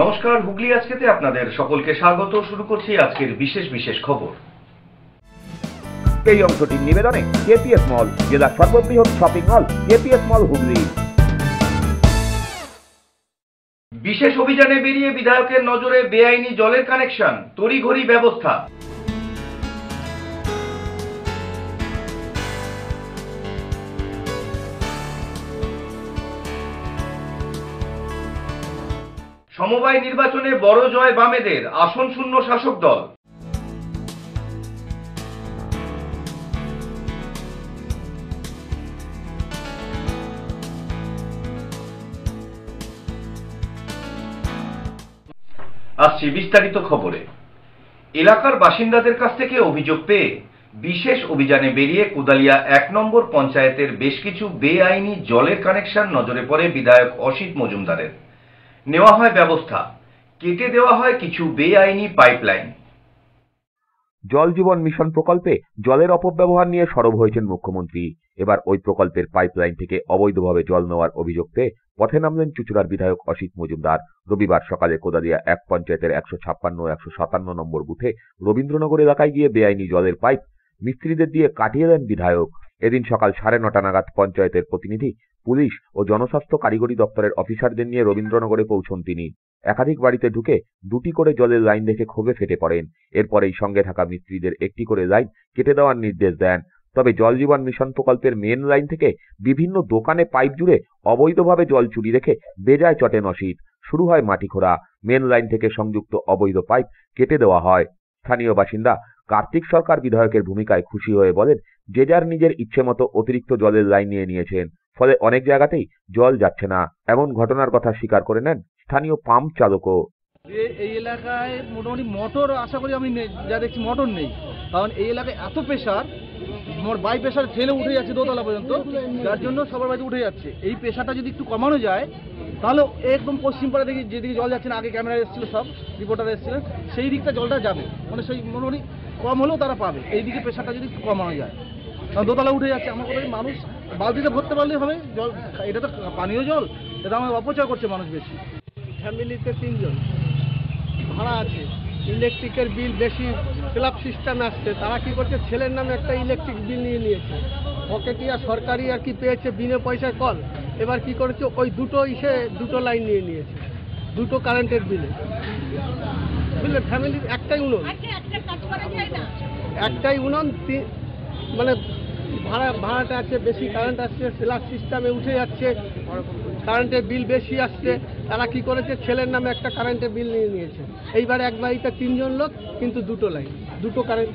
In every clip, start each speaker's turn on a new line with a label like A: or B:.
A: নমস্কার, হুগলি আজকেতে আপনাদের সকলকে স্বাগত। শুরু করছি আজকের বিশেষ বিশেষ খবর।
B: এই অংশটির নিবেদনে কেপিএস মল, জেলার সর্ববৃহৎ শপিং মল কেপিএস মল হুগলি।
A: বিশেষ অভিযানে বেরিয়ে বিধায়কের নজরে বেআইনি জলের কানেকশন, তড়িঘড়ি ব্যবস্থা। সমবায় নির্বাচনে বড় জয় বামেদের, আসন শূন্য শাসক দল। আসছি বিস্তারিত খবরে। এলাকার বাসিন্দাদের কাছ থেকে অভিযোগ পেয়ে বিশেষ অভিযানে বেরিয়ে কোদালিয়া ১ নম্বর পঞ্চায়েতের বেশ কিছু বেআইনি জলের কানেকশন নজরে পড়ে বিধায়ক অসিত মজুমদারের। নেওয়া হয় ব্যবস্থা, কেটে দেওয়া হয় কিছু বেআইনি পাইপলাইন।
B: জল জীবন মিশন প্রকল্পে জলের অপব্যবহার নিয়ে সরব হয়েছেন মুখ্যমন্ত্রী। এবার ওই প্রকল্পের পাইপলাইন থেকে অবৈধভাবে জল নেওয়ার অভিযোগ পেয়ে পথে নামলেন চুঁচুড়ার বিধায়ক অসিত মজুমদার। রবিবার সকালে কোদালিয়া ১ পঞ্চায়েতের ১৫৬ ও ১৫৭ নম্বর বুথে রবীন্দ্রনগর এলাকায় গিয়ে বেআইনি জলের পাইপ মিস্ত্রিদের দিয়ে কাটিয়ে দেন বিধায়ক। এদিন সকাল ৯:৩০ নাগাদ পঞ্চায়েতের প্রতিনিধি, পুলিশ ও জনস্বাস্থ্য কারিগরি দপ্তরের অফিসারদের নিয়ে রবীন্দ্রনগরে পৌঁছন তিনি। একাধিক বাড়িতে ঢুকে ২টি করে জলের লাইন দেখে ক্ষোভে ফেটে পড়েন। এরপরেই সঙ্গে থাকা মিস্ত্রিদের ১টি করে লাইন কেটে দেওয়ার নির্দেশ দেন। তবে জল জীবন মিশন প্রকল্পের মেন লাইন থেকে বিভিন্ন দোকানে পাইপ জুড়ে অবৈধভাবে জল চুরি রেখে বেজায় চটেন অসিত। শুরু হয় মাটি খোঁড়া। মেন লাইন থেকে সংযুক্ত অবৈধ পাইপ কেটে দেওয়া হয়। স্থানীয় বাসিন্দা কার্তিক সরকার বিধায়কের ভূমিকায় খুশি হয়ে বলেন, যে যার নিজের ইচ্ছে মতো অতিরিক্ত জলের লাইন নিয়ে নিয়েছেন, ফলে অনেক জায়গাতেই জল যাচ্ছে না। এমন ঘটনার কথা স্বীকার করে নেন স্থানীয় পাম্প চালকও।
C: এই এলাকায় মোটামুটি মোটর আশা করি আমি যা দেখছি মোটর নেই, কারণ এই এলাকায় এত প্রেশার, বাই প্রেশার ঠেলে উঠে যাচ্ছে দোতলা পর্যন্ত, যার জন্য সবার বাড়িতে উঠে যাচ্ছে। এই প্রেশারটা যদি একটু কমানো যায় তাহলে একদম পশ্চিম পাড়া দেখি যেদিকে জল যাচ্ছে না, আগে ক্যামেরা এসেছিলো, সব রিপোর্টার এসেছিলেন, সেই দিকটা জলটা যাবে, মানে সেই মোটামুটি কম হলেও তারা পাবে। এই দিকে প্রেশারটা যদি একটু কমানো যায়, কারণ দোতলা উঠে যাচ্ছে। আমার কথা মানুষ বালতিতে ভরতে পারলেই হবে জল, এটা তো পানীয় জল, এটা আমার অপচয় করছে মানুষ বেশি।
D: ফ্যামিলিতে 3 জন ভাড়া আছে, ইলেকট্রিকের বিল বেশি, স্ল্যাব সিস্টেম আসছে, তারা কি করছে, ছেলের নামে একটা ইলেকট্রিক বিল নিয়ে নিয়েছে, পকেটিয়া সরকারি আর কি পেয়েছে বিনা পয়সায় কল। এবার কি করেছে, ওই দুটো লাইন নিয়ে নিয়েছে, দুটো কারেন্টের বিলে, বুঝলে। ফ্যামিলির একটাই উনুন, মানে ভাড়াটা আছে বেশি, কারেন্ট আসছে, স্ল্যাব সিস্টেমে উঠে যাচ্ছে, কারেন্টের বিল বেশি আসছে। তারা কি করেছে, ছেলের নামে একটা কারেন্টের বিল নিয়ে নিয়েছে। এইবার এক বাড়িতে 3 জন লোক, কিন্তু দুটো লাইন, দুটো কারেন্ট।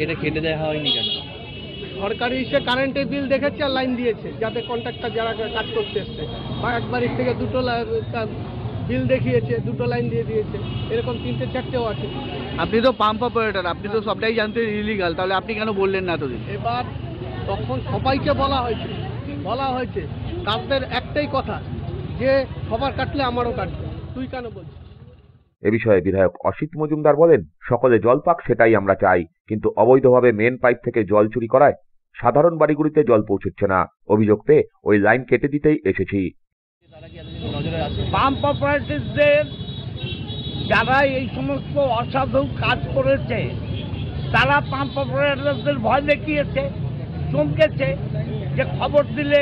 E: এটা কেটে দেওয়া হয়নি কেন?
D: সরকারি এসে কারেন্টের বিল দেখেছে আর লাইন দিয়েছে, যাতে কন্ট্রাক্টর যারা কাজ করতে এসছে, বা এক বাড়ির থেকে দুটো বিল দেখিয়েছে, দুটো লাইন দিয়ে দিয়েছে। এরকম 3-4টেও আছে।
C: আপনি তো পাম্প অপারেটর, আপনি তো সবটাই জানতেন ইলিগাল, তাহলে আপনি কেন বললেন না এতদিন?
D: এবার তখন সবাইকে বলা হয়েছে, তাদের একটাই কথা, যে সবার কাটলে আমারও কাটবে, তুই কেন বলছিস?
B: এ বিষয়ে বিধায়ক অসিত মজুমদার বলেন, সকলে জল পাক সেটাই আমরা চাই, কিন্তু অবৈধভাবে মেন পাইপ থেকে জল চুরি করায় সাধারণ বাড়িগুলিতে জল পৌঁছচ্ছে না। অভিযোগ পেয়ে ওই লাইন কেটে দিতেই এসেছি।
F: পাম্প অপারেটরদের যারা এই সমস্ত অসাধু কাজ করেছে, তারা পাম্প অপারেটরদের ভয় দেখিয়েছে, চমকেছে, যে খবর দিলে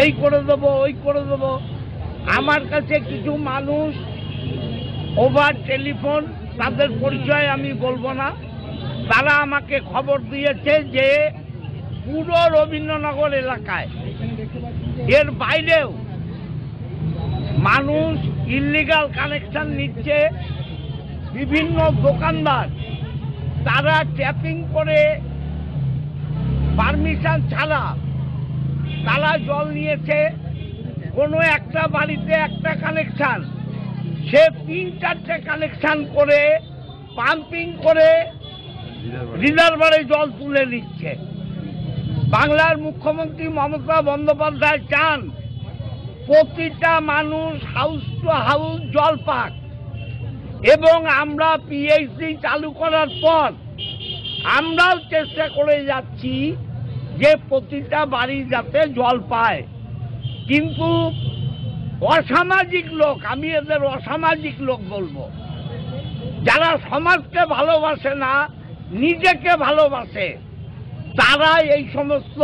F: এই করে দেবো, ওই করে দেবো। আমার কাছে কিছু মানুষ ওভার টেলিফোন, তাদের পরিচয় আমি বলবো না, তারা আমাকে খবর দিয়েছে যে পুরো রবীন্দ্রনগর এলাকায়, এর বাইরেও মানুষ ইল্লিগাল কানেকশন নিচ্ছে। বিভিন্ন দোকানদার তারা ট্যাপিং করে পারমিশন ছাড়া তারা জল নিয়েছে। কোনো একটা বাড়িতে একটা কানেকশন, সে 3-4টে কানেকশন করে পাম্পিং করে রিজার্ভারে জল তুলে নিচ্ছে। বাংলার মুখ্যমন্ত্রী মমতা বন্দ্যোপাধ্যায় চান প্রতিটা মানুষ হাউস টু হাউস জল পাক, এবং আমরা পিএইচডি চালু করার পর আমরাও চেষ্টা করে যাচ্ছি যে প্রতিটা বাড়ি যাতে জল পায়। কিন্তু অসামাজিক লোক, আমি এদের অসামাজিক লোক বলবো, যারা সমাজকে ভালোবাসে না, নিজেকে ভালোবাসে, তারা এই সমস্ত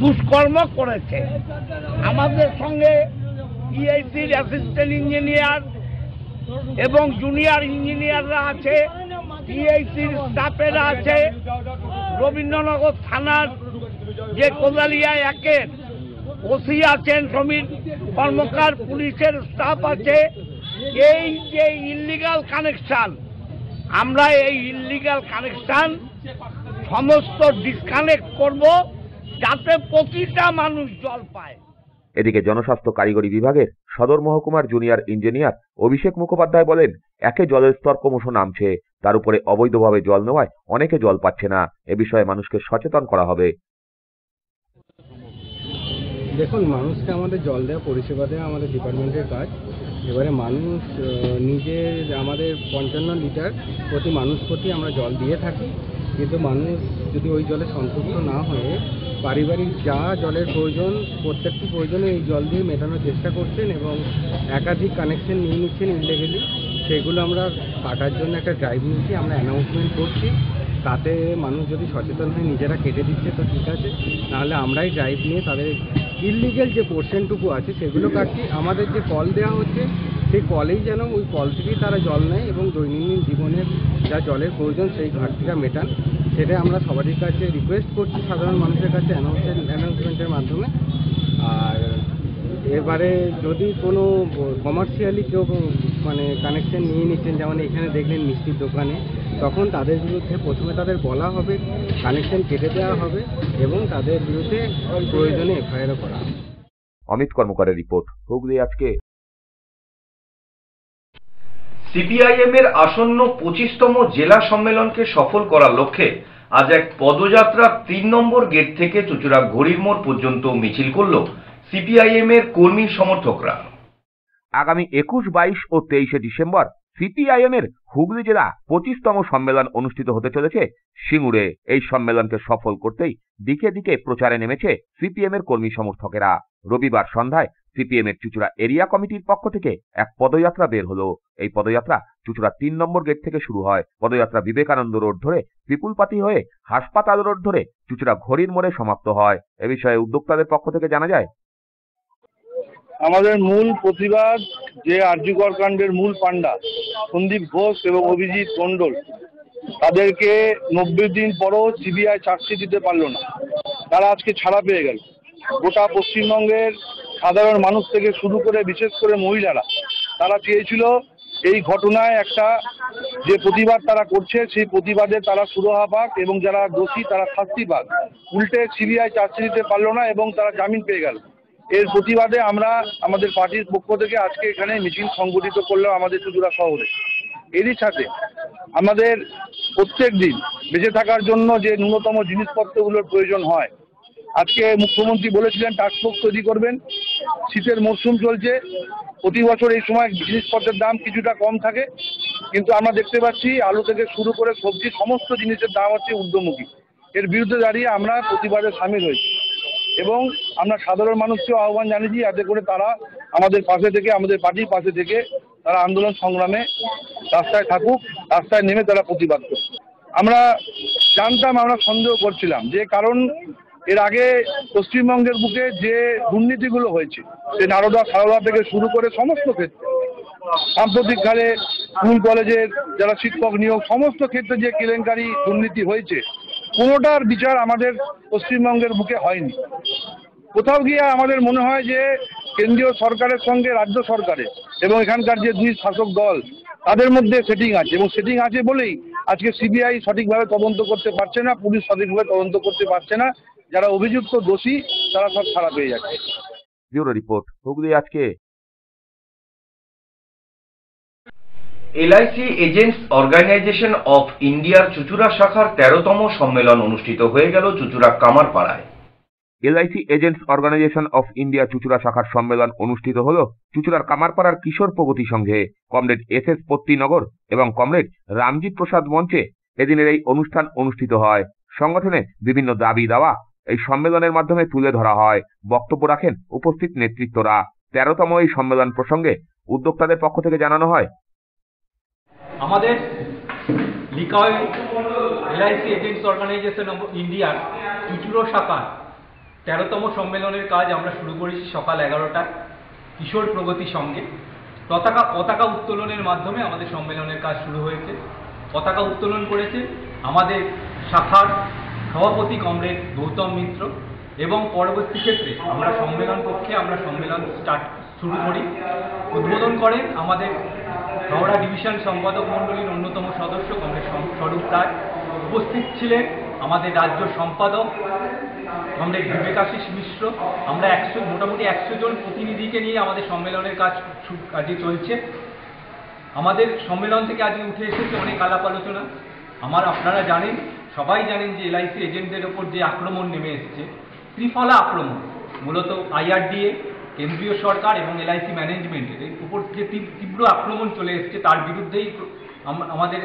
F: দুষ্কর্ম করেছে। আমাদের সঙ্গে ইআইসির অ্যাসিস্ট্যান্ট ইঞ্জিনিয়ার এবং জুনিয়র ইঞ্জিনিয়াররা আছে, ইআইসির স্টাফেরা আছে, রবীন্দ্রনগর থানার যে কোদালিয়া একের ওসি আছেন, শ্রমিক কর্মকার, পুলিশের স্টাফ আছে। এই যে ইল্লিগাল কানেকশন, আমরা এই ইল্লিগাল কানেকশন সমস্ত ডিসকানেক্ট করব, যাতে প্রতিটা মানুষ জল পায়।
B: এদিকে জনস্বাস্থ্য কারিগরি বিভাগের সদর মহকুমার জুনিয়র ইঞ্জিনিয়ার অভিষেক মুখোপাধ্যায় বলেন, একে জলের স্তর ক্রমশ নামছে, তার উপরে অবৈধভাবে জল নেওয়ায় অনেকে জল পাচ্ছে না। এ বিষয়ে মানুষকে সচেতন করা হবে।
G: দেখুন, মানুষকে আমাদের জল দেওয়া, পরিষেবা দেওয়া আমাদের ডিপার্টমেন্টের কাজ। এবারে মানুষ নিজের, আমাদের 55 লিটার প্রতি মানুষ প্রতি আমরা জল দিয়ে থাকি, কিন্তু মানুষ যদি ওই জলে সন্তুষ্ট না হয়ে পারিবারিক যা জলের প্রয়োজন, প্রত্যেকটি প্রয়োজনে এই জল দিয়ে মেটানোর চেষ্টা করছেন এবং একাধিক কানেকশন নিয়ে নিচ্ছেন ইনলিগালি। সেগুলো আমরা কাটার জন্য একটা ড্রাইভ নিচ্ছি, আমরা অ্যানাউন্সমেন্ট করছি। তাতে মানুষ যদি সচেতন হয়ে নিজেরা কেটে দিচ্ছে তো ঠিক আছে, নাহলে আমরাই ড্রাইভ নিয়ে তাদের ইললিগেল যে পোর্শনটুকু আছে সেগুলো কাটছি। আমাদের যে কল দেওয়া হচ্ছে সেই কলেই যেন ওই কল থেকেই তারা জল নেয় এবং দৈনন্দিন জীবনের যা জলের প্রয়োজন সেই ঘাটতিটা মেটান, সেটা আমরা সবারই কাছে রিকোয়েস্ট করছি, সাধারণ মানুষের কাছে অ্যানাউন্সমেন্টের মাধ্যমে। আর এবারে যদি কোনো কমার্শিয়ালি কেউ মানে কানেকশন নিয়ে নিচ্ছেন, যেমন এখানে দেখলেন মিষ্টির দোকানে, তখন তাদের বিরুদ্ধে প্রথমে তাদের বলা হবে, কানেকশন কেটে দেওয়া হবে এবং তাদের বিরুদ্ধে প্রয়োজনে এফআইআরও করা হবে।
B: অমিত কর্মকারের রিপোর্ট, হুগলি আজকে।
A: সিপিআইএম এর আসন্ন 25তম জেলা সম্মেলনকে সফল করার লক্ষ্যে আজ এক পদযাত্রা 3 নম্বর গেট থেকে চুঁচুড়া ঘড়ির মোড় পর্যন্ত মিছিল করল সিপিআইএম এর কর্মী সমর্থকরা।
B: আগামী 21, 22 ও 23শে ডিসেম্বর সিপিআইএম এর হুগলি জেলা 25তম সম্মেলন অনুষ্ঠিত হতে চলেছে সিঙ্গুরে। এই সম্মেলনকে সফল করতেই দিকে দিকে প্রচারে নেমেছে সিপিএম এর কর্মী সমর্থকেরা। রবিবার সন্ধ্যায় সিপিএম এর চুঁচুড়া এরিয়া কমিটির পক্ষ থেকে এক পদযাত্রা বের হলো। এই পদযাত্রা চুঁচুড়া 3 নম্বর গেট থেকে শুরু হয়। পদযাত্রা বিবেকানন্দ রোড ধরে পিপুলপাতি হয়ে হাসপাতাল রোড ধরে চুঁচুড়া ঘড়ির মোড়ে সমাপ্ত হয়। এ বিষয়ে উদ্যোক্তাদের পক্ষ থেকে জানা যায়,
H: আমাদের মূল প্রতিবাদ যে আরজিকর কাণ্ডের মূল পাণ্ডা সন্দীপ ঘোষ এবং অভিজিৎ মণ্ডল, তাদেরকে 90 দিন পরও সিবিআই চার্জশিট দিতে পারলো না। তারা আজকে ছাড়া পেয়ে গেল। গোটা পশ্চিমবঙ্গের সাধারণ মানুষ থেকে শুরু করে বিশেষ করে মহিলারা, তারা চেয়েছিল এই ঘটনায় একটা যে প্রতিবাদ তারা করছে সেই প্রতিবাদে তারা সুরাহা পাক এবং যারা দোষী তারা শাস্তি পাক। উল্টে সিবিআই চার্জশিট দিতে পারলো না এবং তারা জামিন পেয়ে গেল। এর প্রতিবাদে আমরা আমাদের পার্টির পক্ষ থেকে আজকে এখানে মিছিল সংগঠিত করলাম আমাদের চুঁচুড়া শহরে। এরই সাথে আমাদের প্রত্যেক দিন বেঁচে থাকার জন্য যে ন্যূনতম জিনিসপত্রগুলোর প্রয়োজন হয়, আজকে মুখ্যমন্ত্রী বলেছিলেন টাস্কফোর্স তৈরি করবেন। শীতের মরশুম চলছে, প্রতি বছর এই সময় জিনিসপত্রের দাম কিছুটা কম থাকে, কিন্তু আমরা দেখতে পাচ্ছি আলু থেকে শুরু করে সবজি সমস্ত জিনিসের দাম হচ্ছে ঊর্ধ্বমুখী। এর বিরুদ্ধে দাঁড়িয়ে আমরা প্রতিবাদে সামিল হয়েছি এবং আমরা সাধারণ মানুষকেও আহ্বান জানিয়েছি যাতে করে তারা আমাদের পাশে থেকে, আমাদের পার্টির পাশে থেকে তারা আন্দোলন সংগ্রামে রাস্তায় থাকুক, রাস্তায় নেমে তারা প্রতিবাদ করুক। আমরা জানতাম, আমরা সন্দেহ করছিলাম যে কারণ এর আগে পশ্চিমবঙ্গের বুকে যে দুর্নীতিগুলো হয়েছে, সে নারদা সারদা থেকে শুরু করে সমস্ত ক্ষেত্রে, সাম্প্রতিককালে স্কুল কলেজের যারা শিক্ষক নিয়োগ, সমস্ত ক্ষেত্রে যে কেলেঙ্কারি দুর্নীতি হয়েছে, কোনোটার বিচার আমাদের পশ্চিমবঙ্গের বুকে হয়নি। কোথাও গিয়ে আমাদের মনে হয় যে কেন্দ্রীয় সরকারের সঙ্গে রাজ্য সরকারের এবং এখানকার যে দুই শাসক দল, তাদের মধ্যে সেটিং আছে এবং সেটিং আছে বলেই আজকে সিবিআই সঠিকভাবে তদন্ত করতে পারছে না, পুলিশ সঠিকভাবে তদন্ত করতে পারছে না। যারা অভিযুক্ত দোষী তারা সব ছাড়া পেয়ে যাচ্ছে।
B: ব্যুরো রিপোর্ট, হুগলি আজকে।
A: এলআইসি এজেন্টস অর্গানাইজেশন অফ ইন্ডিয়ার চুঁচুড়া শাখার 13তম সম্মেলন অনুষ্ঠিত হয়ে গেল চুঁচুড়া কামারপাড়ায়।
B: LIC agents organisation of India চুঁচুড়া শাখার সম্মেলন অনুষ্ঠিত হল চুঁচুড়ার কামারপাড়ার কিশোর প্রগতি সংঘে। কমরেড এস পত্তিনগর এবং কমরেড রামজি প্রসাদ মঞ্চে এদিনের এই অনুষ্ঠান অনুষ্ঠিত হয়। সংগঠনে বিভিন্ন দাবি দাওয়া এই সম্মেলনের মাধ্যমে তুলে ধরা হয়। বক্তব্য রাখেন উপস্থিত নেতৃত্বরা। 13তম এই সম্মেলন প্রসঙ্গে উদ্যোক্তাদের পক্ষ থেকে জানানো হয়,
I: আমাদের লিকায় এলআইসি এজেন্টস অর্গানাইজেশন অফ ইন্ডিয়ার চুচুড়ো শাখার 13তম সম্মেলনের কাজ আমরা শুরু করেছি সকাল 11টায় কিশোর প্রগতি সঙ্গে। পতাকা উত্তোলনের মাধ্যমে আমাদের সম্মেলনের কাজ শুরু হয়েছে। পতাকা উত্তোলন করেছে আমাদের শাখার সভাপতি কমরেড গৌতম মিত্র এবং পরবর্তী ক্ষেত্রে আমরা সম্মেলন কক্ষে সম্মেলন শুরু করি। উদ্বোধন করেন আমাদের হাওড়া ডিভিশন সম্পাদক মণ্ডলীর অন্যতম সদস্য কমরেড স্বরূপ রায়। উপস্থিত ছিলেন আমাদের রাজ্য সম্পাদক কমরেড বিবেকাশিস মিশ্র। আমরা মোটামুটি 100 জন প্রতিনিধিকে নিয়ে আমাদের সম্মেলনের কাজে চলছে। আমাদের সম্মেলন থেকে আজকে উঠে এসেছে অনেক আলাপ আলোচনা। আপনারা জানেন, সবাই জানেন যে এলআইসি এজেন্টদের ওপর যে আক্রমণ নেমে এসেছে, ত্রিফলা আক্রমণ, মূলত আইআরডিএ, কেন্দ্রীয় সরকার এবং এলআইসি ম্যানেজমেন্টের উপর যে তীব্র আক্রমণ চলে এসেছে, তার বিরুদ্ধেই আমাদের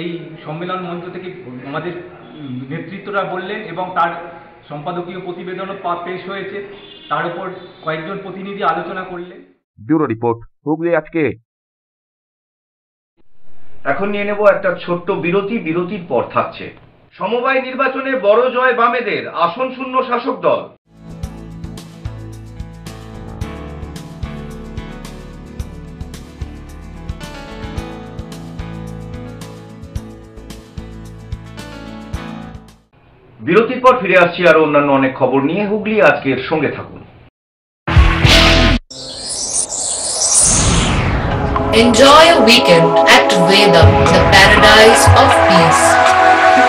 I: এই সম্মেলন মঞ্চ থেকে আমাদের নেতৃত্বরা বললেন এবং তার সম্পাদকীয় প্রতিবেদনও পেশ হয়েছে। তার উপর কয়েকজন প্রতিনিধি আলোচনা করলেন।
B: ব্যুরো রিপোর্ট, হুগলি আজকে।
A: এখন নিয়ে নেব একটা ছোট্ট বিরতি। বিরতির পর থাকছে সমবায় নির্বাচনে বড় জয় বামেদের, আসন শূন্য শাসক দল। বিরতির পর ফিরে আসছি আরো অন্যান্য অনেক খবর নিয়ে। হুগলি আজকের সঙ্গে থাকুন।
J: Enjoy a weekend at Vedam, the paradise of peace.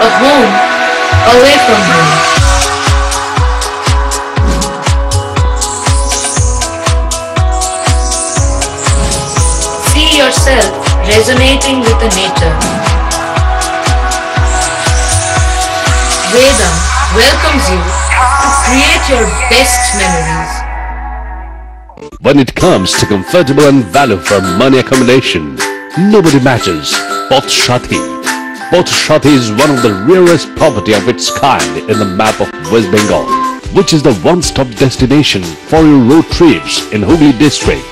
J: A home away from home. See yourself resonating with the nature. Vedam welcomes you to create your best memories.
K: When it comes to comfortable and value for money accommodation, nobody matches Pothshati. Pothshati is one of the rarest property of its kind in the map of West Bengal, which is the one-stop destination for your road trips in Hooghly district.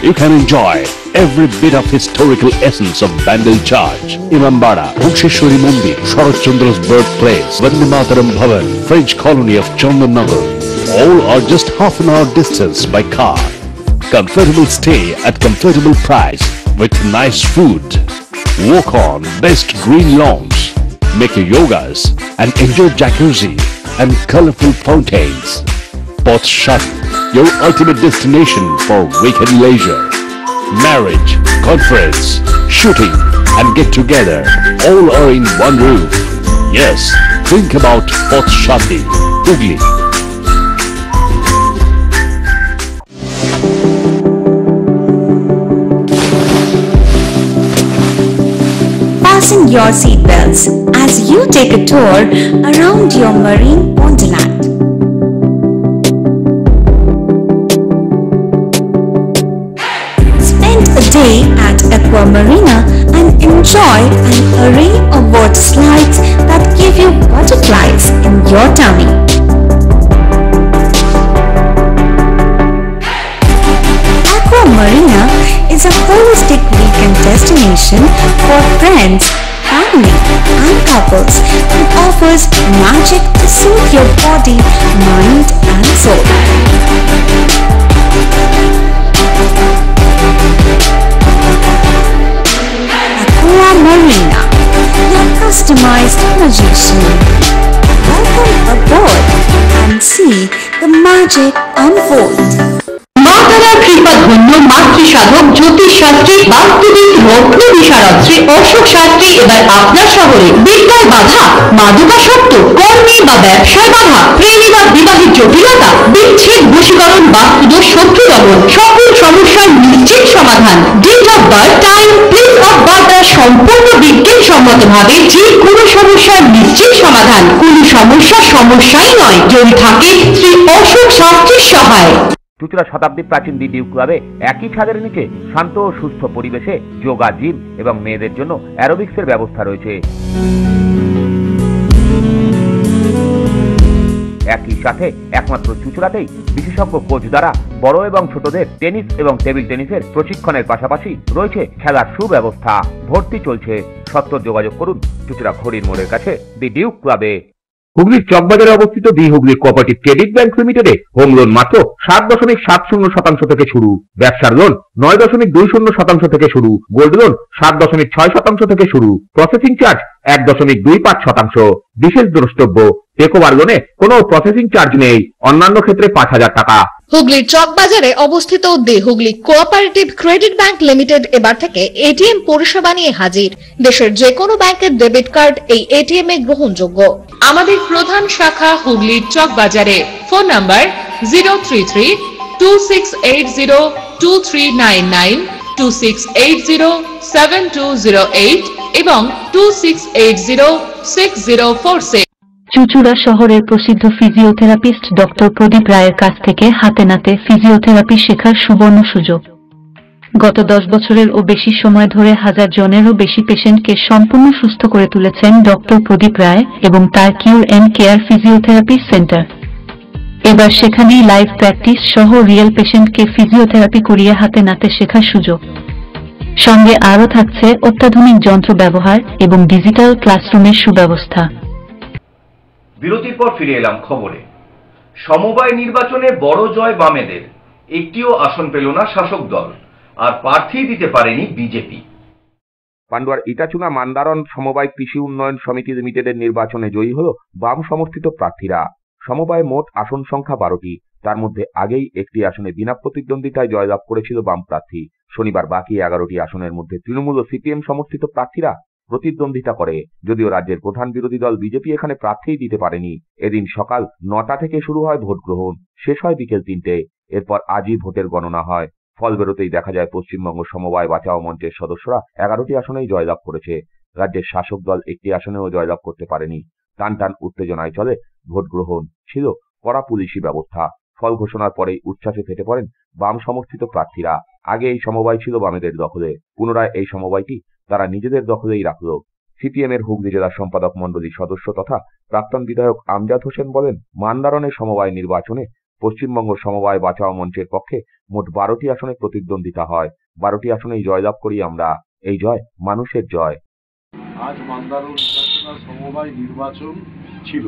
K: You can enjoy every bit of historical essence of Bandel Church, Imambara, Bhuksheshwari Mandir, Sharat Chandra's birthplace, Vande Mataram Bhavan, French colony of Chandannagar. All are just half an hour distance by car. Comfortable stay at comfortable price with nice food. Walk on best green lawns, make your yogas and enjoy jacuzzi and colorful fountains. Pothshati, your ultimate destination for weekend leisure. Marriage, conference, shooting and get together all are in one roof. Yes, think about Pothshati, Hooghly.
L: Fasten your seatbelts as you take a tour around your marine wonderland. Spend a day at Aqua Marina and enjoy an array of water slides that give you butterflies in your tummy. Aqua Marina is a holistic weekend destination for friends, family and couples and offers magic to soothe your body, mind and soul. Aqua Marina, your customized magician. Welcome aboard and see the magic unfold.
M: মাতারার কৃপা ধন্য মাতৃসাধক জ্যোতিষ শাস্ত্রী বাস্তুবিদ রত্ন বিশারদ শ্রী অশোক শাস্ত্রী এবার আপনার শহরে। বিদ্যায় বাধা, মাদকাসক্ত, কর্মে বা ব্যবসায় বাধা, প্রেমে বা বিবাহের জটিলতা, বিচ্ছেদ, বশীকরণ, বাস্তুদোষ, শত্রু দমন, সকল সমস্যার নিশ্চিত সমাধান। Date of birth, time, place of birth দ্বারা সম্পূর্ণ বিজ্ঞানসম্মতভাবে যে কোনো সমস্যার নিশ্চিত সমাধান। কোনো সমস্যাই নয় যদি থাকে শ্রী অশোক শাস্ত্রীর সহায়।
B: চুচুড়া শতাব্দী প্রাচীন দ্বিতীয় ক্লাবে একই ছাদের নিচে শান্ত ও সুস্থ পরিবেশে যোগা, জিম এবং মেয়েদের জন্য অ্যারোবিক্সের ব্যবস্থা রয়েছে। একই সাথে একমাত্র চুঁচুড়াতেই বিশেষজ্ঞ কোচ দ্বারা বড় এবং ছোটদের টেনিস এবং টেবিল টেনিসের প্রশিক্ষণের পাশাপাশি রয়েছে খেলার সুব্যবস্থা। ভর্তি চলছে, সত্ত্বর যোগাযোগ করুন চুঁচুড়া ঘড়ির মোড়ের কাছে দি ডিউক ক্লাবে। হুগলির চকবাজারে অবস্থিত the Hooghly cooperative credit bank লিমিটেডে হোম লোন মাত্র 7.70% থেকে শুরু, ব্যবসার লোন 9.20% থেকে শুরু, গোল্ড লোন 7.6% থেকে শুরু, প্রসেসিং চার্জ 1.25%। বিশেষ দ্রষ্টব্য, টেকওভার লোনে কোনো প্রসেসিং চার্জ নেই, অন্যান্য ক্ষেত্রে 5,000 টাকা।
J: হুগলির চকবাজারে অবস্থিত the Hooghly cooperative credit bank limited এবার থেকে এটিএম পরিষেবা নিয়ে হাজির। দেশের যে কোনো ব্যাংকের ডেবিট কার্ড এই এটিএম এ গ্রহণযোগ্য। আমাদের প্রধান শাখা হুগলির চকবাজারে। ফোন নাম্বার 033-2680-2399, 2680-7208 এবং 2680-6046।
M: চুঁচুড়া শহরের প্রসিদ্ধ ফিজিওথেরাপিস্ট ডক্টর প্রদীপ রায়ের কাছ থেকে হাতে নাতে ফিজিওথেরাপি শেখার সুবর্ণ সুযোগ। গত 10 বছরের ও বেশি সময় ধরে 1000 জনেরও বেশি পেশেন্টকে সম্পূর্ণ সুস্থ করে তুলেছেন ডক্টর প্রদীপ রায় এবং তার কিউর এন্ড কেয়ার ফিজিওথেরাপি সেন্টার। এবার সেখানেই লাইভ প্র্যাকটিস সহ রিয়েল পেশেন্টকে ফিজিওথেরাপি করিয়ে হাতে নাতে শেখার সুযোগ। সঙ্গে আরও থাকছে অত্যাধুনিক যন্ত্র ব্যবহার এবং ডিজিটাল ক্লাসরুমের সুব্যবস্থা।
A: বিরতির পর ফিরে এলাম খবরে। সমবায় নির্বাচনে বড় জয় বামেদের, একটিও আসন পেল না শাসক দল, আর প্রার্থী দিতে পারেনি বিজেপি।
B: পান্ডুয়ার ইটাচুনা মান্দারণ সমবায় কৃষি উন্নয়ন সমিতি লিমিটেডের নির্বাচনে জয়ী হল বাম সমর্থিত প্রার্থীরা। সমবায় মোট আসন সংখ্যা 12টি, তার মধ্যে আগেই একটি আসনে বিনা প্রতিদ্বন্দ্বিতায় জয়লাভ করেছিল বাম প্রার্থী। শনিবার বাকি 11টি আসনের মধ্যে তৃণমূল ও সিপিএম সমর্থিত প্রার্থীরা প্রতিদ্বন্দ্বিতা করে, যদিও রাজ্যের প্রধান বিরোধী দল বিজেপি এখানে প্রার্থীই দিতে পারেনি। এদিন সকাল 9টা থেকে শুরু হয় ভোট গ্রহণ, শেষ হয় বিকেল 3টে। এরপর আজই ভোটের গণনা হয়। ফল বেরোতেই দেখা যায় পশ্চিমবঙ্গ সমবায় বাঁচাও মঞ্চের সদস্যরা 11টি আসনেই জয়লাভ করেছে। রাজ্যের শাসক দল একটি আসনেও জয়লাভ করতে পারেনি। টান টান উত্তেজনায় চলে ভোট গ্রহণ, ছিল কড়া পুলিশি ব্যবস্থা। ফল ঘোষণার পরেই উচ্ছ্বাসে ফেটে পড়েন বাম সমর্থিত প্রার্থীরা। আগে এই সমবায় ছিল বামেদের দখলে, পুনরায় এই সমবায়টি তারা নিজেদের দখলেই রাখল। সিপিএম এর হুগলি জেলা সম্পাদক মণ্ডলীর সদস্য তথা প্রাক্তন বিধায়ক আমজাদ হোসেন বলেন, মান্দারণের সমবায় নির্বাচনে পশ্চিমবঙ্গ সমবায় বাঁচাও মঞ্চের পক্ষে মোট 12টি আসনে প্রতিদ্বন্দ্বিতা হয়। 12টি আসনেই জয়লাভ করি আমরা। এই জয় মানুষের জয়।
N: আজ মান্দারণ সমবায় নির্বাচন ছিল।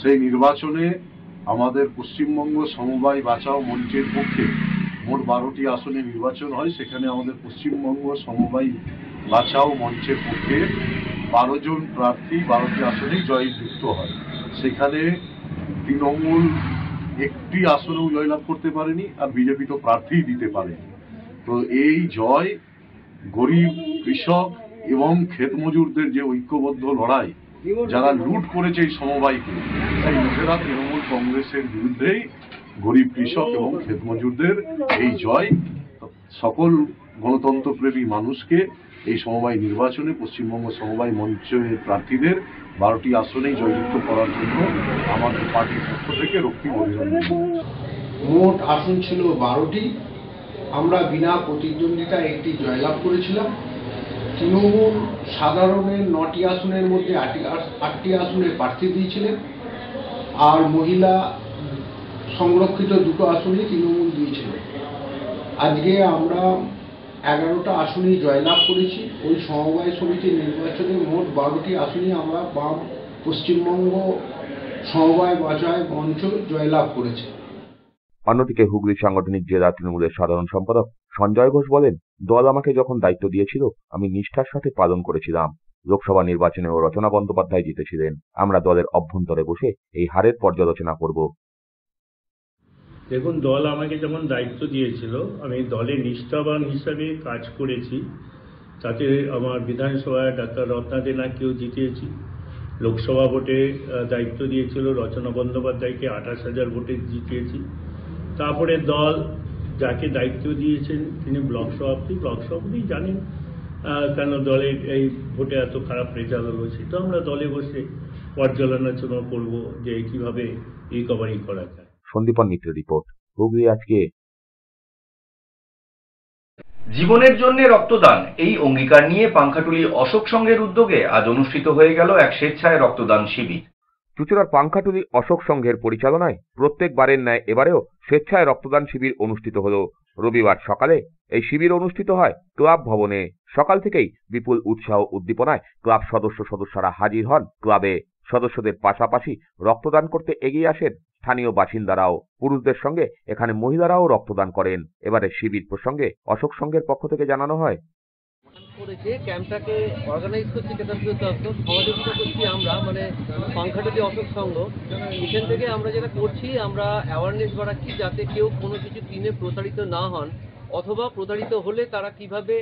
N: সেই নির্বাচনে আমাদের পশ্চিমবঙ্গ সমবায় বাঁচাও মঞ্চের পক্ষে মোট 12টি আসনে নির্বাচন হয়। সেখানে আমাদের পশ্চিমবঙ্গ সমবায় বাঁচাও মঞ্চের পক্ষে 12 জন প্রার্থী 12টি আসনেই জয়যুক্ত হয়। সেখানে তৃণমূল একটি আসনেও জয়লাভ করতে পারেনি, আর বিজেপি তো প্রার্থীই দিতে পারেনি। তো এই জয় গরিব, কৃষক এবং ক্ষেত মজুরদের যে ঐক্যবদ্ধ লড়াই, যারা লুট করেছে এই সমবায়কে, সেই লোকেরা তৃণমূল কংগ্রেসের বিরুদ্ধেই গরিব, কৃষক এবং ক্ষেত মজুরদের এই জয় সকল গণতন্ত্রপ্রেমী মানুষকে এই সমবায় নির্বাচনে পশ্চিমবঙ্গ সমবায় মঞ্চের প্রার্থীদের 12টি আসনেই জয়যুক্ত করার জন্য আমাদের পার্টির পক্ষ থেকে রক্তিম অভিনন্দন।
O: মোট আসন ছিল 12টি, আমরা বিনা প্রতিদ্বন্দ্বিতায় একটি জয়লাভ করেছিলাম। তৃণমূল সাধারণের 9টি আসনের মধ্যে 8টি আসনে প্রার্থী দিয়েছিলেন, আর মহিলা সংরক্ষিত 2টো আসনে তৃণমূল দিয়েছিলেন। আজকে আমরা 11টা আসনেই জয়লাভ করেছি। ওই সমবায় সমিতির নির্বাচনে মোট 12টি আসনেই আমরা বাম পশ্চিমবঙ্গ সমবায় বাঁচাও মঞ্চ জয়লাভ করেছে।
B: অন্যদিকে হুগলি সাংগঠনিক জেলা তৃণমূলের সাধারণ সম্পাদক সঞ্জয় ঘোষ বলেন, দল আমাকে যখন দায়িত্ব দিয়েছিল আমি নিষ্ঠার সাথে পালন করেছিলাম। লোকসভা নির্বাচনেও রচনা বন্দ্যোপাধ্যায় জিতেছিলেন। আমরা দলের অভ্যন্তরে বসে এই হারের পর্যালোচনা করব।
P: দেখুন, দল আমাকে যখন দায়িত্ব দিয়েছিল আমি দলে নিষ্ঠাবান হিসাবে কাজ করেছি। তাতে আমার বিধানসভায় ডাক্তার রত্না দেনাকেও জিতিয়েছি। লোকসভা ভোটে দায়িত্ব দিয়েছিল রচনা বন্দ্যোপাধ্যায়কে 28,000 ভোটে জিতিয়েছি। তারপরে দল যাকে দায়িত্ব দিয়েছেন তিনি ব্লক সভাপতি জানেন কেন দলের এই ভোটে এত খারাপ রেজাল্ট হয়েছে। তো আমরা দলে বসে পর্যালোচনা করব যে কিভাবে রিকভারি করা যায়।
B: সন্দীপন মিত্রের রিপোর্ট, হুগলি আজকে।
A: জীবনের জন্য রক্তদান, এই অঙ্গীকার নিয়ে পাংখাটুলি অশোক সংঘের উদ্যোগে আজ অনুষ্ঠিত হয়ে গেল এক স্বেচ্ছায় রক্তদান শিবির।
B: চুঁচুড়ার পাংখাটুলি অশোক সংঘের পরিচালনায় প্রত্যেকবারের ন্যায় এবারেও স্বেচ্ছায় রক্তদান শিবির অনুষ্ঠিত হল। রবিবার সকালে এই শিবির অনুষ্ঠিত হয় ক্লাব ভবনে। সকাল থেকেই বিপুল উৎসাহ উদ্দীপনায় ক্লাব সদস্যরা হাজির হন। ক্লাবে সদস্যদের পাশাপাশি রক্তদান করতে এগিয়ে আসেন স্থানীয় বাসিন্দারাও। পুরুষদের সঙ্গে এখানে মহিলারাও রক্তদান করেন। এবারে শিবির প্রসঙ্গে অশোক সংঘের পক্ষ থেকে জানানো হয়,
E: করেছে ক্যাম্পটাকে অর্গানাইজ করছি কেতাবপুর দপ্তর, সহযোগিতা করছি আমরা, মানে পাংখাটুলি অশোক সংঘ। এখান থেকে আমরা যেটা করছি, আমরা অ্যাওয়ারনেস বাড়াচ্ছি যাতে কেউ কোনো কিছু কিনে প্রতারিত না হন, অথবা প্রতারিত হলে তারা কিভাবে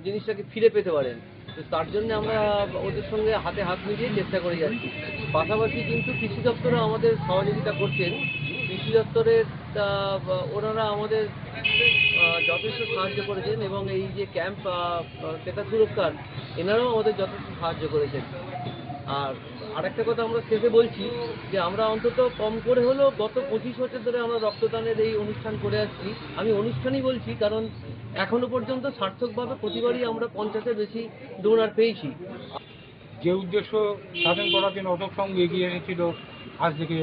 E: জিনিসটাকে ফিরে পেতে পারেন। তো তার জন্য আমরা ওদের সঙ্গে হাতে হাত মিলিয়ে চেষ্টা করে যাচ্ছি। পাশাপাশি কিন্তু কৃষি দপ্তরও আমাদের সহযোগিতা করছেন। কৃষি দপ্তরের ওনারা আমাদের যথেষ্ট সাহায্য করেছেন, এবং এই যে ক্যাম্প ক্রেতা সুরক্ষার এনারাও আমাদের যথেষ্ট সাহায্য করেছেন। আর আরেকটা কথা আমরা শেষে বলছি যে আমরা অন্তত কম করে হলেও গত 25 বছর ধরে আমরা রক্তদানের এই অনুষ্ঠান করে আসছি। আমি অনুষ্ঠানই বলছি কারণ এখনো পর্যন্ত সার্থকভাবে প্রতিবারই আমরা 50-এর বেশি ডোনার পেয়েছি।
Q: যে উদ্দেশ্য সাধন করার জন্য অশোক সংঘ এগিয়ে এসেছিল আজ থেকে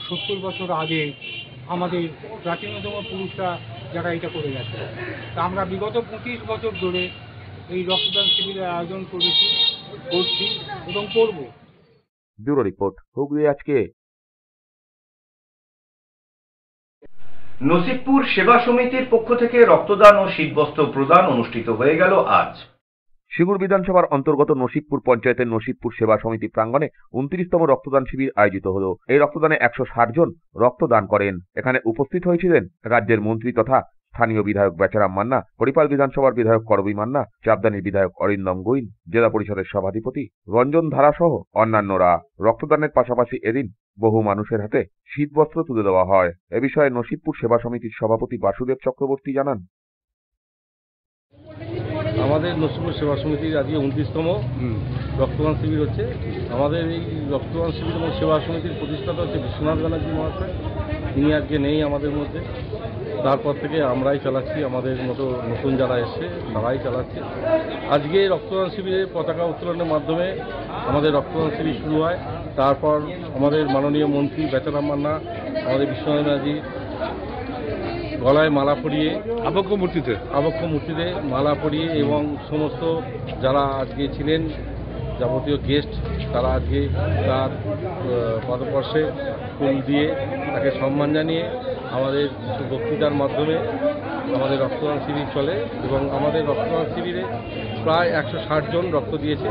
Q: 70 বছর আগে, আমাদের প্রাচীনতম পুরুষরা যারা এটা করে গেছে, তা আমরা বিগত 25 বছর ধরে এই রক্তদান শিবিরের আয়োজন করছি এবং করব।
B: ব্যুরো রিপোর্ট, হুগলি আজকে।
A: নসিবপুর সেবা সমিতির পক্ষ থেকে রক্তদান ও শীতবস্ত্র প্রদান অনুষ্ঠিত হয়ে গেল আজ।
B: সিঙ্গুর বিধানসভার অন্তর্গত নসিবপুর পঞ্চায়েতের নসিবপুর সেবা সমিতি প্রাঙ্গণে 29তম রক্তদান শিবির আয়োজিত হল। এই রক্তদানে 160 জন রক্তদান করেন। এখানে উপস্থিত হয়েছিলেন রাজ্যের মন্ত্রী তথা স্থানীয় বিধায়ক বেচারাম মান্না, হরিপাল বিধানসভার বিধায়ক করবী মান্না, চাপদানির বিধায়ক অরিন্দম গুইন, জেলা পরিষদের সভাধিপতি রঞ্জন ধারা সহ অন্যান্যরা। রক্তদানের পাশাপাশি এদিন বহু মানুষের হাতে শীতবস্ত্র তুলে দেওয়া হয়। এ বিষয়ে নসিবপুর সেবা সমিতির সভাপতি বাসুদেব চক্রবর্তী জানান,
R: আমাদের নসিবপুর সেবা সমিতির আজকে 29তম রক্তদান শিবির হচ্ছে। আমাদের এই রক্তদান শিবির এবং সেবা সমিতির প্রতিষ্ঠাতা হচ্ছে বিশ্বনাথ ব্যানার্জি মহাশয়। তিনি আজকে নেই আমাদের মধ্যে, তারপর থেকে আমরাই চালাচ্ছি, আমাদের মতো নতুন যারা এসছে তারাই চালাচ্ছে। আজকে রক্তদান শিবিরের পতাকা উত্তোলনের মাধ্যমে আমাদের রক্তদান শিবির শুরু হয়। তারপর আমাদের মাননীয় মন্ত্রী বেচারাম মান্না আমাদের বিশ্বনাথ ব্যানার্জি গলায় মালা পরিয়ে আবক্ষ মূর্তিতে মালা পরিয়ে এবং সমস্ত যারা আজকে ছিলেন যাবতীয় গেস্ট তারা আজকে তার পদস্পর্শে ফুল দিয়ে তাকে সম্মান জানিয়ে আমাদের বক্তৃতার মাধ্যমে আমাদের রক্তদান শিবির চলে। এবং আমাদের রক্তদান শিবিরে প্রায় 160 জন রক্ত দিয়েছে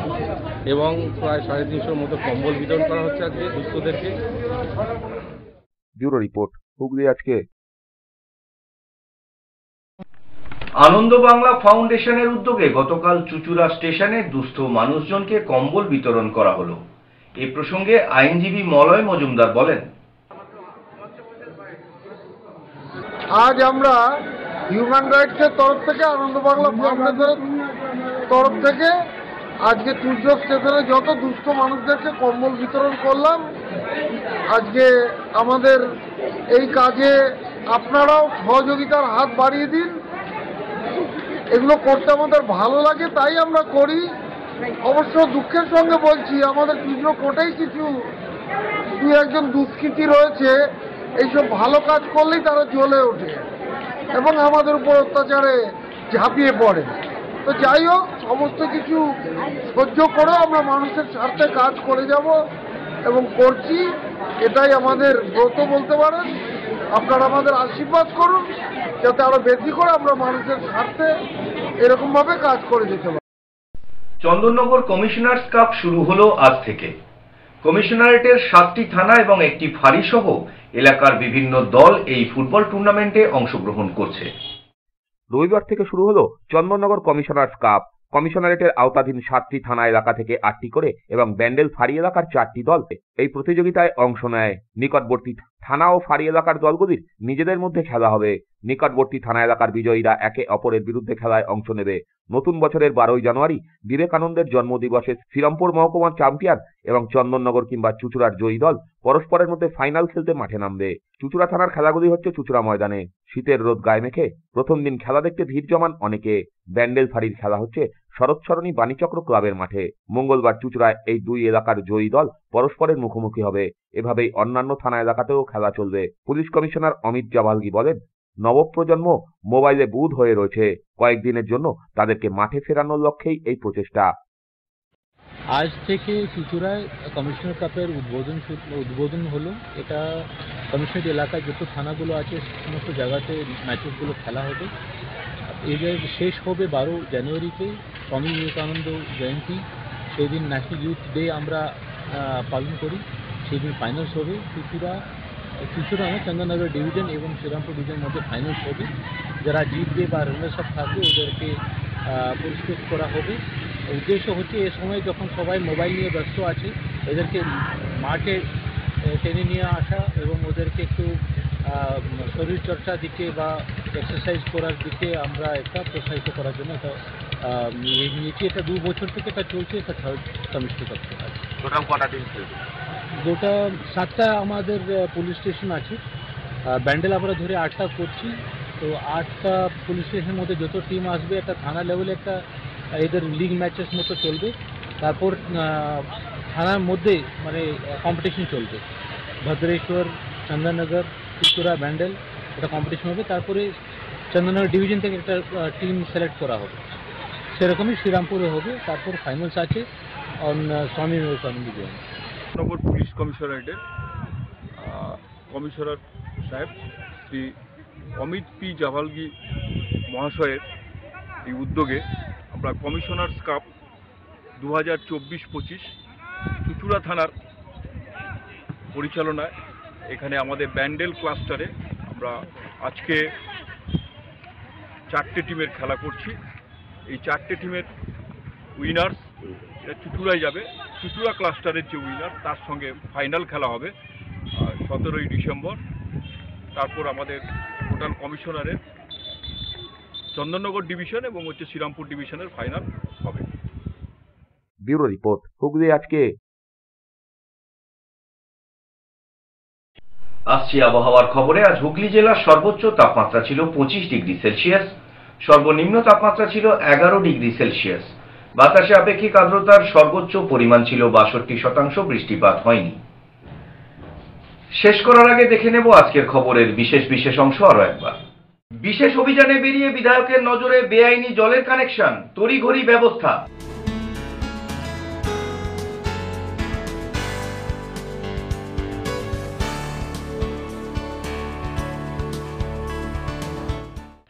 R: এবং প্রায় 350-র মতো কম্বল বিতরণ করা হচ্ছে আজকে দুস্থদেরকে।
B: ব্যুরো রিপোর্ট, হুগলি আজকে।
A: আনন্দ বাংলা ফাউন্ডেশনের উদ্যোগে গতকাল চুঁচুড়া স্টেশনে দুস্থ মানুষজনকে কম্বল বিতরণ করা হলো। এ প্রসঙ্গে আইনজীবী মলয় মজুমদার বলেন,
S: আজ আমরা হিউম্যান রাইটসের তরফ থেকে আনন্দ বাংলা ফাউন্ডেশনের তরফ থেকে আজকে চুঁচুড়া স্টেশনে যত দুস্থ মানুষদেরকে কম্বল বিতরণ করলাম। আজকে আমাদের এই কাজে আপনারাও সহযোগিতার হাত বাড়িয়ে দিন। এগুলো করতে আমাদের ভালো লাগে, তাই আমরা করি। অবশ্য দুঃখের সঙ্গে বলছি, আমাদের চুঁচুড়া কোটাই কিছু দু একজন দুষ্কৃতী রয়েছে, এইসব ভালো কাজ করলেই তারা জ্বলে ওঠে এবং আমাদের উপর অত্যাচারে ঝাঁপিয়ে পড়ে। তো যাই হোক, সমস্ত কিছু সহ্য করেও আমরা মানুষের স্বার্থে কাজ করে যাব এবং করছি, এটাই আমাদের ব্রত বলতে পারেন। আপনারা আমাদের আশীর্বাদ করুন যাতে আরো বেশি করে আমরা মানুষের স্বার্থে এরকম ভাবে কাজ করে যেতে পারি।
A: চন্দননগর কমিশনার্স কাপ শুরু হলো আজ থেকে। কমিশনারেটের 7টি থানা এবং একটি ফাঁড়ি সহ এলাকার বিভিন্ন দল এই ফুটবল টুর্নামেন্টে অংশগ্রহণ করছে।
B: রবিবার থেকে শুরু হলো চন্দননগর কমিশনার্স কাপ। কমিশনারেটের আওতাধীন 7টি থানা এলাকা থেকে 8টি করে এবং ব্যান্ডেল ফাঁড়ি এলাকার 4টি দল এই প্রতিযোগিতায় অংশ নেয়। নিকটবর্তী থানা ও ফাঁড়ি এলাকার দলগুলির নিজেদের মধ্যে খেলা হবে। নিকটবর্তী থানা এলাকার বিজয়ীরা একে অপরের বিরুদ্ধে খেলায় অংশ নেবে। নতুন বছরের 12ই জানুয়ারি বিবেকানন্দের জন্মদিবসে শ্রীরামপুর মহকুমার চ্যাম্পিয়ন এবং চন্দননগর কিংবা চুঁচুড়ার জয়ী দল পরস্পরের মধ্যে ফাইনাল খেলতে মাঠে নামবে। চুঁচুড়া থানার খেলাগুলি হচ্ছে চুঁচুড়া ময়দানে। শীতের রোদ গায়ে মেখে প্রথম দিন খেলা দেখতে ভিড় জমান অনেকে। ব্যান্ডেল ফাঁড়ির খেলা হচ্ছে শরৎচরণী বাণীচক্র ক্লাবের মাঠে। মঙ্গলবার চুঁচুড়ায় এই দুই এলাকার জয়ী দল পরস্পরের মুখোমুখি হবে। এভাবেই অন্যান্য থানা এলাকাতেও খেলা চলবে। পুলিশ কমিশনার অমিত জাভালগি বলেন, নবপ্রজন্ম মোবাইলে বুঁদ হয়ে রয়েছে। কয়েকদিনের জন্য তাদেরকে মাঠে ফেরানোর লক্ষ্যেই এই প্রচেষ্টা।
T: আজ থেকে চুঁচুড়ায় কমিশনার কাপের উদ্বোধন হলো। এটা কমিশনার এলাকায় যত থানাগুলো আছে সমস্ত জায়গাতে ম্যাচেসগুলো খেলা হবে। এদের শেষ হবে 12 জানুয়ারিতে স্বামী বিবেকানন্দ জয়ন্তী। সেই দিন ন্যাশনাল ইউথ ডে আমরা পালন করি। সেই দিন ফাইনালস হবে। চুঁচুড়া আমার চন্দননগর ডিভিশন এবং শ্রীরামপুর ডিভিশনের মধ্যে ফাইনালস হবে। যারা জিতবে বা রানার্স আপ থাকবে ওদেরকে পুরস্কৃত করা হবে। উদ্দেশ্য হচ্ছে এ সময় যখন সবাই মোবাইল নিয়ে ব্যস্ত আছে এদেরকে মাঠে টেনে নিয়ে আসা এবং ওদেরকে একটু শরীরচর্চার দিকে বা এক্সারসাইজ করার দিকে আমরা একটা প্রোৎসাহিত করার জন্য এটা নিয়েছি। এটা 2 বছর থেকে এটা চলছে। এটা 3rd কমিশনার কাপ।
B: টোটাল কটা টিম খেলবে?
T: 7টা আমাদের পুলিশ স্টেশন আছে। ব্যান্ডেল আমরা ধরে 8টা করছি। তো 8টা পুলিশ স্টেশনের মধ্যে যত টিম আসবে একটা থানা লেভেলে একটা এদের লিগ ম্যাচেস মতো চলবে। তারপর থানার মধ্যে মানে কম্পিটিশন চলবে। ভদ্রেশ্বর, চন্দননগর, চুঁচুড়া, ব্যান্ডেল এটা কম্পিটিশন হবে। তারপরে চন্দননগর ডিভিশন থেকে একটা টিম সিলেক্ট করা হবে। সেরকমই শ্রীরামপুরে হবে। তারপর ফাইনালস আছে on Swami Vivekananda Jayanti.
U: Nagar police কমিশনারেটের commissioner সাহেব শ্রী অমিত পি জাভালগি মহাশয়ের এই উদ্যোগে আমরা কমিশনার্স কাপ 2024-25 চুঁচুড়া থানার পরিচালনায় এখানে আমাদের ব্যান্ডেল ক্লাস্টারে আমরা আজকে 4টে টিমের খেলা করছি। এই 4টে টিমের উইনার্স চুঁচুড়ায় যাবে। চুঁচুড়া ক্লাস্টারের যে উইনার তার সঙ্গে ফাইনাল খেলা হবে 17ই ডিসেম্বর। তারপর আমাদের টোটাল কমিশনারের চন্দননগর ডিভিশন এবং শ্রীরামপুর ডিভিশনের ফাইনাল হবে।
B: ব্যুরো রিপোর্ট, হুগলি আজকে।
A: আসছি আবহাওয়ার খবরে। আজ হুগলি জেলার সর্বোচ্চ তাপমাত্রা ছিল 25 ডিগ্রি সেলসিয়াস, সর্বনিম্ন তাপমাত্রা ছিল 11 ডিগ্রি সেলসিয়াস। বাতাসে আপেক্ষিক আর্দ্রতার সর্বোচ্চ পরিমাণ ছিল 62%। বৃষ্টিপাত হয়নি। শেষ করার আগে দেখে নেব আজকের খবরের বিশেষ অংশ আরো একবার। বিশেষ অভিযানে বেরিয়ে বিধায়কের নজরে বেআইনি জলের কানেকশন, তড়িঘড়ি ব্যবস্থা।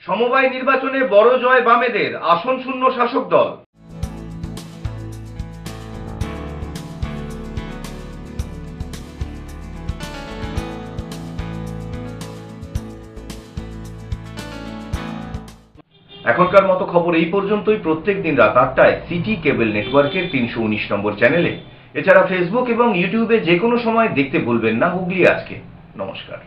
A: সমবায় নির্বাচনে বড় জয় বামেদের, আসন শূন্য শাসক দল। এখনকার মতো খবর এই পর্যন্তই। প্রত্যেক দিন রাত 8টায় সিটি কেবল নেটওয়ার্কের 319 নম্বর চ্যানেলে, এছাড়া ফেসবুক এবং ইউটিউবে যে কোনো সময় দেখতে ভুলবেন না হুগলি আজকে। নমস্কার।